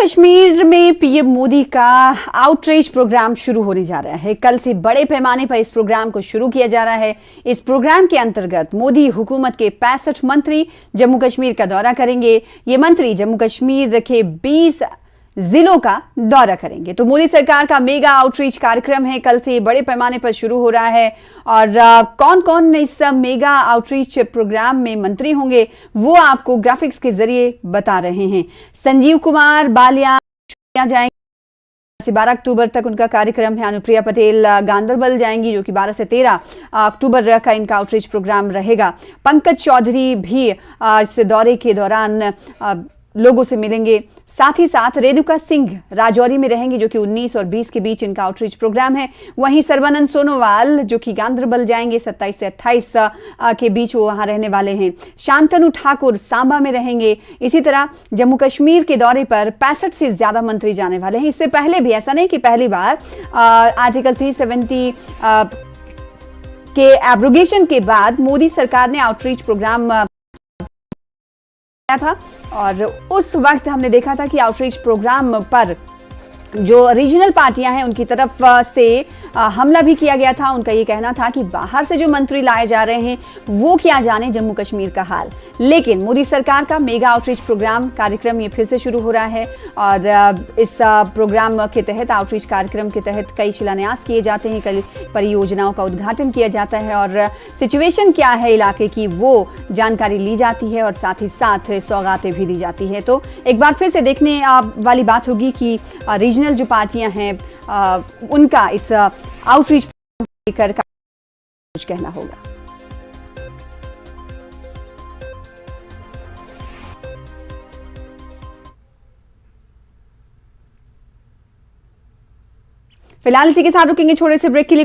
कश्मीर में पीएम मोदी का outreach programme शुरू होने जा रहा है। कल से बड़े पैमाने पर इस प्रोग्राम को शुरू किया जा रहा है। इस प्रोग्राम के अंतर्गत मोदी हुकूमत के 65 मंत्री जम्मू कश्मीर का दौरा करेंगे। ये मंत्री जम्मू कश्मीर के 20 जिलों का दौरा करेंगे। तो मोदी सरकार का मेगा आउटरीच कार्यक्रम है, कल से बड़े पैमाने पर शुरू हो रहा है। और कौन कौन इस मेगा आउटरीच प्रोग्राम में मंत्री होंगे वो आपको ग्राफिक्स के जरिए बता रहे हैं। संजीव कुमार बालियान जाएंगे, 12 अक्टूबर तक उनका कार्यक्रम है। अनुप्रिया पटेल गांदरबल जाएंगी, जो कि 12 से 13 अक्टूबर का इनका आउटरीच प्रोग्राम रहेगा। पंकज चौधरी भी इस दौरे के दौरान लोगों से मिलेंगे। साथ ही साथ रेणुका सिंह राजौरी में रहेंगे, जो कि 19 और 20 के बीच इनका आउटरीच प्रोग्राम है। वहीं सर्बानंद सोनोवाल जो कि गांदरबल जाएंगे, 27 से 28 के बीच वो वहां रहने वाले हैं। शांतनु ठाकुर सांबा में रहेंगे। इसी तरह जम्मू कश्मीर के दौरे पर 65 से ज्यादा मंत्री जाने वाले हैं। इससे पहले भी ऐसा नहीं कि पहली बार आर्टिकल 370 के एब्रोगेशन के बाद मोदी सरकार ने आउटरीच प्रोग्राम था, और उस वक्त हमने देखा था कि आउटरीच प्रोग्राम पर जो रीजनल पार्टियां हैं उनकी तरफ से हमला भी किया गया था। उनका ये कहना था कि बाहर से जो मंत्री लाए जा रहे हैं वो क्या जाने जम्मू कश्मीर का हाल। लेकिन मोदी सरकार का मेगा आउटरीच प्रोग्राम कार्यक्रम ये फिर से शुरू हो रहा है, और इस प्रोग्राम के तहत, आउटरीच कार्यक्रम के तहत कई शिलान्यास किए जाते हैं, कई परियोजनाओं का उद्घाटन किया जाता है, और सिचुएशन क्या है इलाके की वो जानकारी ली जाती है, और साथ ही साथ सौगातें भी दी जाती है। तो एक बार फिर से देखने वाली बात होगी कि रीजनल जो पार्टियां हैं उनका इस आउटरीच लेकर कुछ कहना होगा। फिलहाल इसी के साथ रुकेंगे छोटे से ब्रेक के लिए।